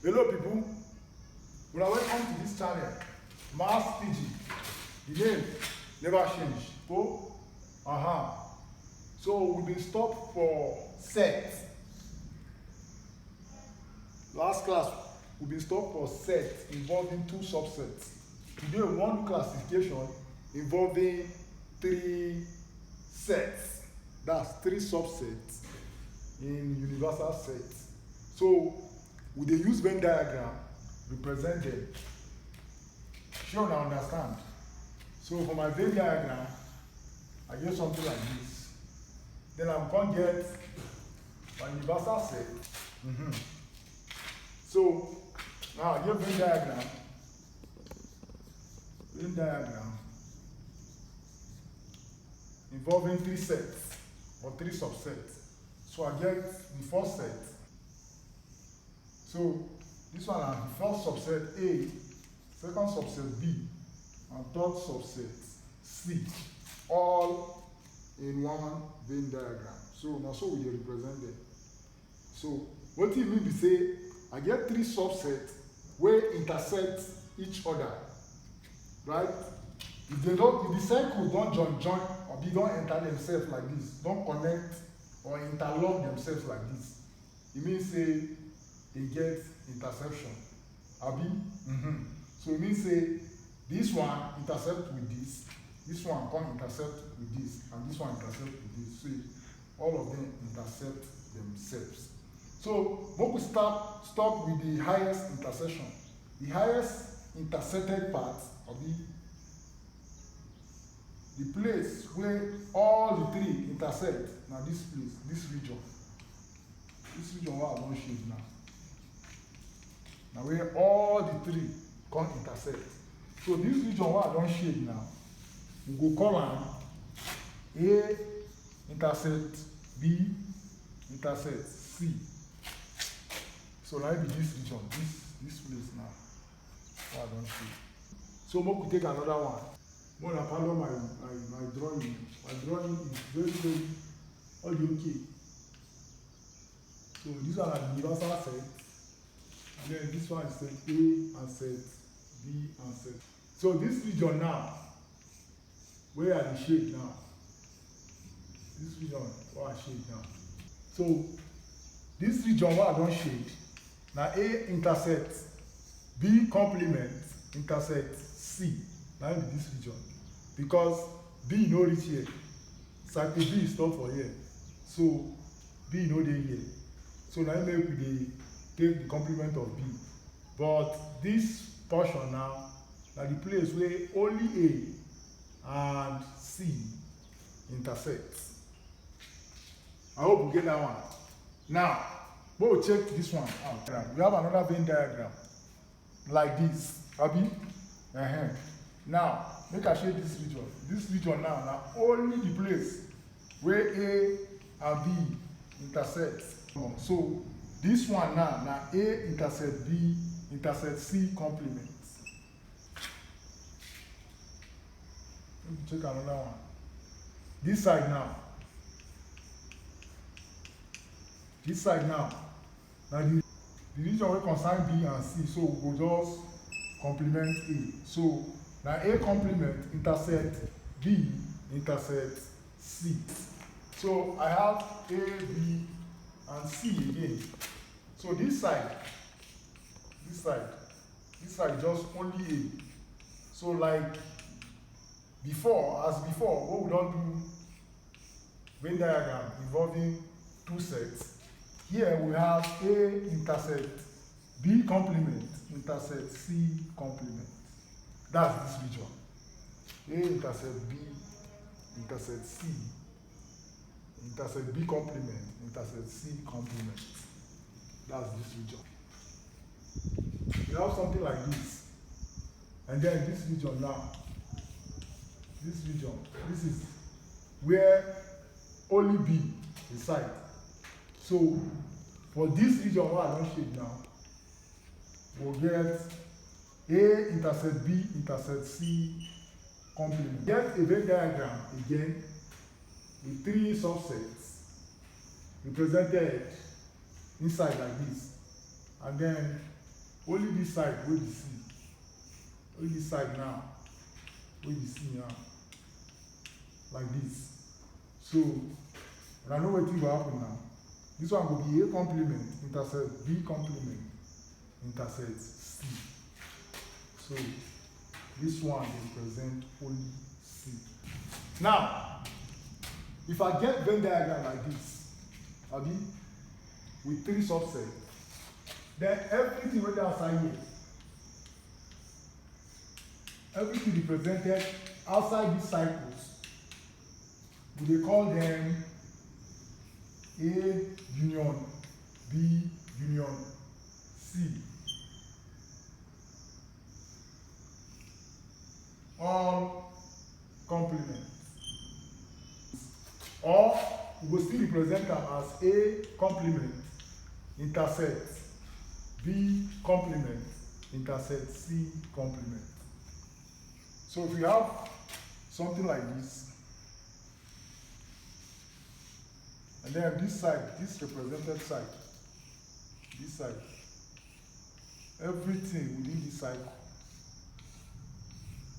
Hello people, we are welcome to this channel, Mass PG. The name never change. Oh, So we've been stopped for set. Last class, we've been stopped for set involving two subsets. Today we want classification involving three sets. That's three subsets in universal sets. So we dey use Venn diagram represent them. Sure, now understand. So for my Venn diagram, I get something like this. Then I'm going to get my universal set. So now I get Venn diagram involving three sets or three subsets. So I get the first set. So this one is the first subset A, second subset B, and third subset C, all in one Venn diagram. So now so we dey represent them. So what it mean be say I get three subsets wey intersect each other, right? If the circles don't join or they don't enter themselves like this, don't connect or interlock themselves like this, it means say they get intersection. Abi? So it means say this one intersect with this one come intersect with this, and this one intersect with this. So all of them intersect themselves. So when we stop with the highest intersection, the highest intersected part of the place where all the three intersect. Now this place, this region where I don't shade now. Now where all the three come intersect. So this region where I don't shade now, we go call am A intersect B intersect C. So now it be this region, this place now where I don't shade. So we could take another one. More than follow my drawing. My drawing is very okay. So these are the universal sets. And then this one is set A and set B and set. So this region now, where are the shade now? This region where I shade now. So this region where I don't shade, now A intersect B complement intersect C. Now in this region. Because B no reach here. Cycle B is stop for here. So B no dey here. So now make we take the complement of B. But this portion now the place where only A and C intersect. I hope we get that one. Now, we'll check this one out. We have another Venn diagram like this. Abi? Now, make I show this region. This region now only the place where A and B intersect. So this one now A intersect B intersect C complement. Let me check another one. This side now the region wey concern B and C, so we go just complement A. So now A complement intersect B intersect C. So I have A, B, and C again. So this side just only A. So like before, what we don't do Venn diagram involving two sets. Here we have A intersect B complement intersect C complement. That's this region. A intersect B intersect C intersect B complement intersect C complement. That's this region. You have something like this. And then this region now. This is where only B reside. So for this region where I don't shade now, we'll get A intersect B intersect C complement. Get a Venn diagram again with three subsets represented inside like this. And then Only this side wey be C. Only this side now wey be C now. Like this. So I know wetin go happen now. This one will be A complement intersect B complement intersect C. So this one will represent only C. Now, if I get Venn diagram like this, abi, with 3 subsets, then everything wey dey outside here, everything represented outside these cycles, we dey call them A union B union C. All complements. Or we will still represent them as A complement intersect B complement intersect C complement. So if you have something like this, and then this side, this represented side, this side, everything within this cycle,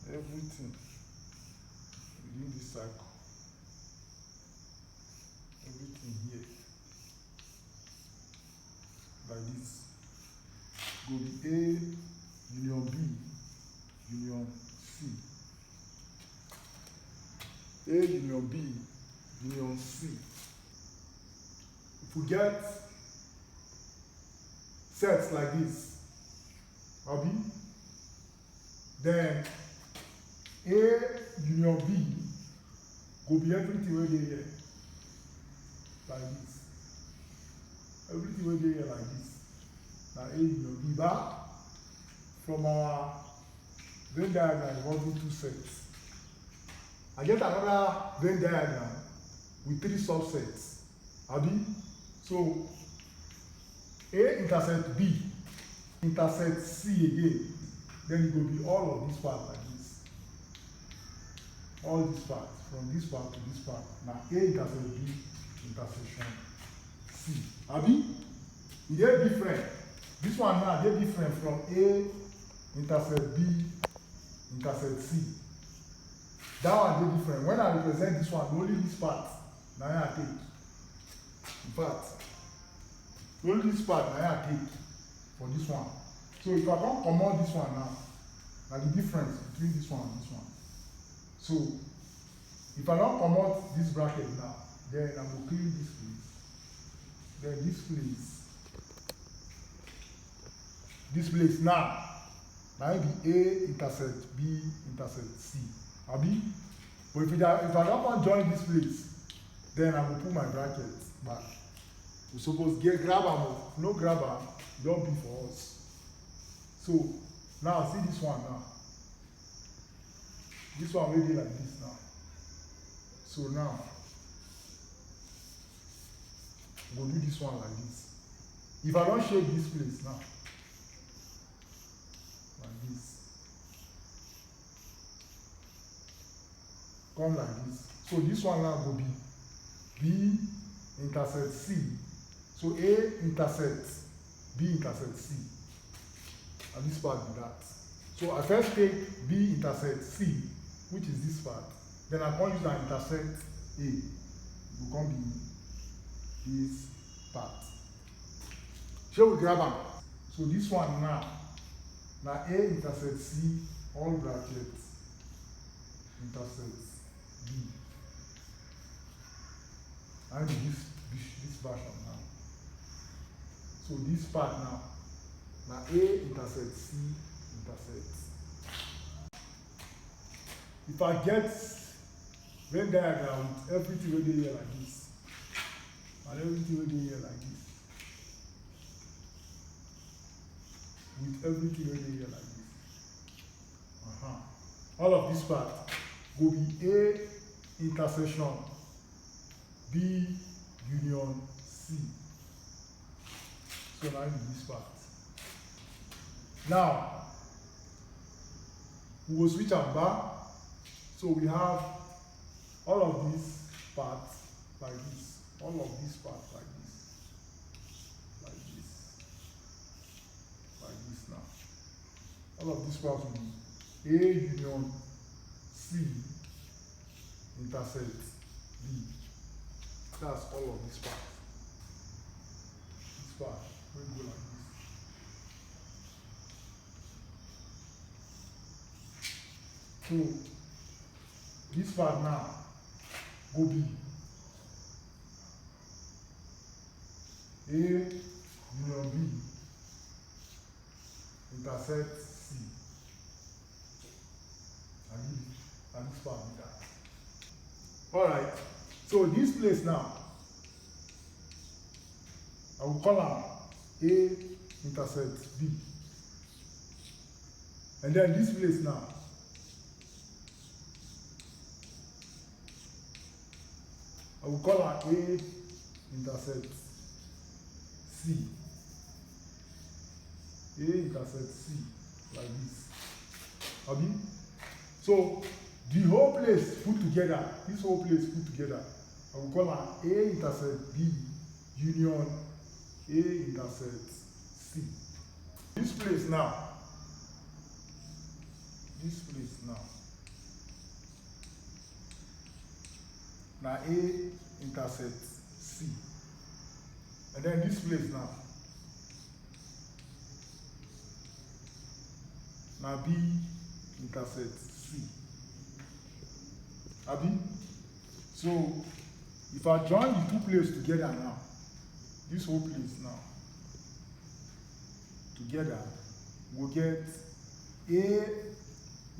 everything within this cycle, everything here, like this, go be A union B union C. A union B union C. If we get sets like this, abi, then A union B go be everything wey dey here, like this. Everything wey dey here like this. Now A union B back from our Venn diagram involving 2 sets. I get another Venn diagram with 3 subsets. Abi? So A intersect B intersect C again. Then it will be all of this part like this. All this part, from this part to this part. Now A intersect B intersection C. Abi? They are different. This one now they different from A intersect B intersect C. That one they different. When I represent this one, only this part now I take. In fact, only this part now I take for this one. So if I don't come out this one now, now the difference between this one and this one. So if I don't come out this bracket now, then I will clean this place. Then this place now it be A intersect B intersect C. Abi? But if I don't want to join this place, then I will put my bracket back. We suppose get grab am, no grab am, don't be for us. So now see this one now. This one will be like this now. So now we'll do this one like this. If I don't shape this place now, like this, come like this. So this one now will be B intersect C. So A intersects B intersects C. And this part be that. So I first take B intersect C, which is this part. Then I can use and intersect A. It will come be this part. Shall we grab them? So this one now A intersects C, all brackets intersects B. And this version now. So this part now A intersects C intersects. If I get Venn diagram with everything will be here like this, and everything will be here like this, with everything will be here like this. All of this part will be A intersection B union C. So now this part. Now we will switch them back. So we have all of these parts like this, all of these parts like this, like this, like this now. All of this part will be A union C intersect B. That's all of this part. This part will go like this. So this part now go B. A union B intersect C. And this part be that. Alright, so this place now, I will call am A intersect B. And then this place now, I will call am A intersect C. A intersect C, like this. Abi? So the whole place put together, this whole place put together, I will call am A intersect B union A intersect C. This place now, now A intersect C. And then this place now B intersect C. Abi? So if I join the two places together now, this whole place now, together, we'll get A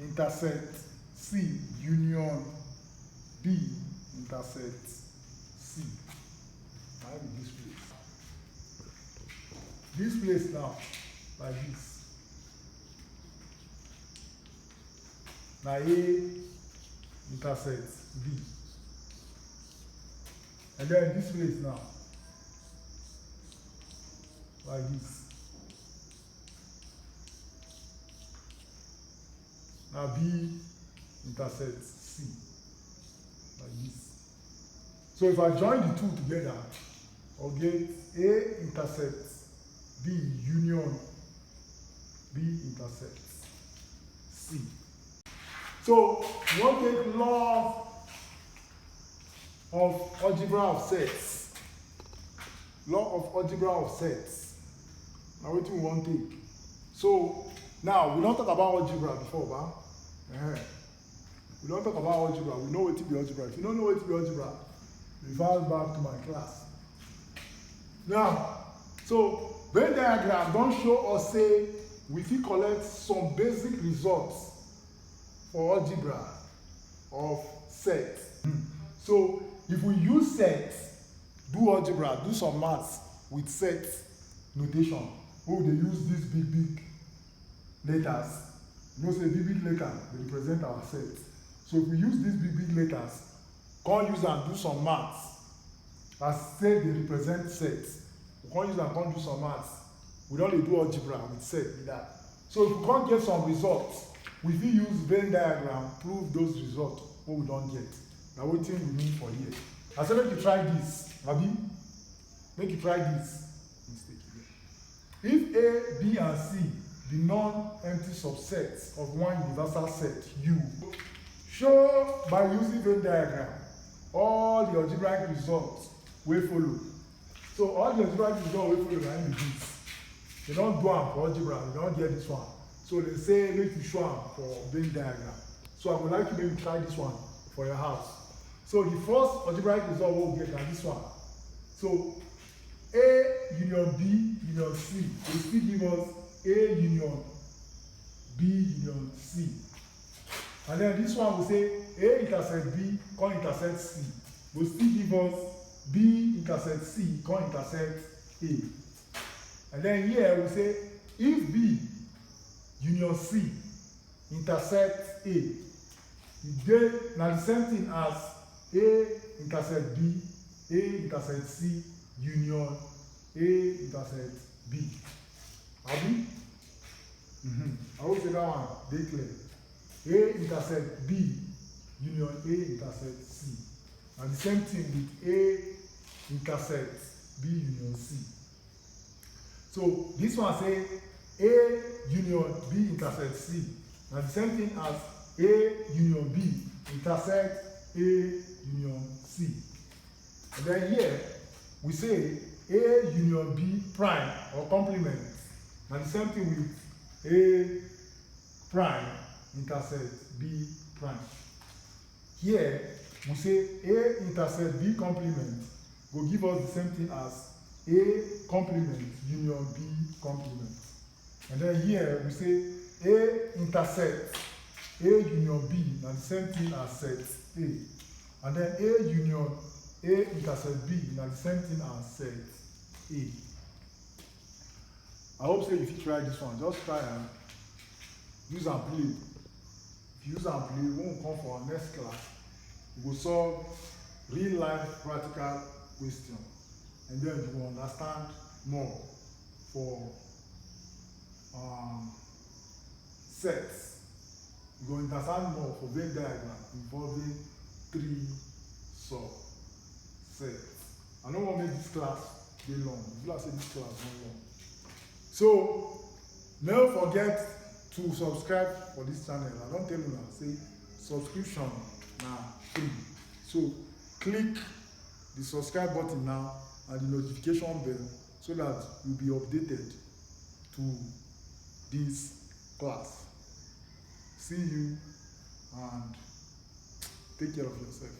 intersect C union B intersect C. I have this place. This place now, like this. Now A intersect B. And then this place now, like this. Now B intersect C, like this. So if I join the two together, I'll get A intersect B union B intersect C. So you want to take law of algebra of sets. Law of algebra of sets. Now what do we want to take? So now we don't talk about algebra before, but we don't talk about algebra. We know what to be algebra. If you don't know what to be algebra, refer back to my class. Now, so Venn diagram don't show us say we fit collect some basic results for algebra of sets. So if we use sets, do algebra, do some maths with sets notation, we dey use these big letters. You know, say big letter they represent our sets. So if we use these big letters, come use and do some maths. As say they represent sets, we come use and come do some maths. We don't do algebra with sets like that. So if we can't get some results, we fit use Venn diagram prove those results what we don't get. Now what thing we mean for here? I said make you try this, Abi. Make you try this. Mistake here. If A, B, and C be non-empty subsets of one universal set U, show by using Venn diagram all the algebraic results wey follow. So all the algebraic results wey follow na im be this. They don't do am for algebra, they don't get this one. So they say make you show am for Venn diagram. So I would like you maybe try this one for your house. So the first algebraic result we get na this one. So A union B union C will still give us A union B union C. And then this one will say A intersect B, come intersect C. Will still give us B intersect C, come intersect A. And then here we say if B union C intersect A, they now the same thing as A intersect B, A intersect C union A intersect B. Abi? I will say that one dey clear. A intersect B union A intersect C. And the same thing with A intersect B union C. So this one say A union B intersect C. Now the same thing as A union B intersect A union C. And then here we say A union B prime or complement. Now the same thing with A prime intersect B prime. Here we say A intersect B complement will give us the same thing as A complement union B complement. And then here we say A intersect A union B, now the same thing as set A. And then A union A intersect B, now the same thing as set A. I hope so if you try this one, just try and use and play. If you use and play, when we come for our next class, we will solve real life practical question. And then you will understand more for sets. You will understand more for Venn diagram involving 3 subsets. I don't want to make this class be long. If I say this class not long. So never forget to subscribe for this channel. I don't tell you now, say subscription now free. So click the subscribe button now and the notification bell so that you'll be updated to this class. See you and take care of yourself.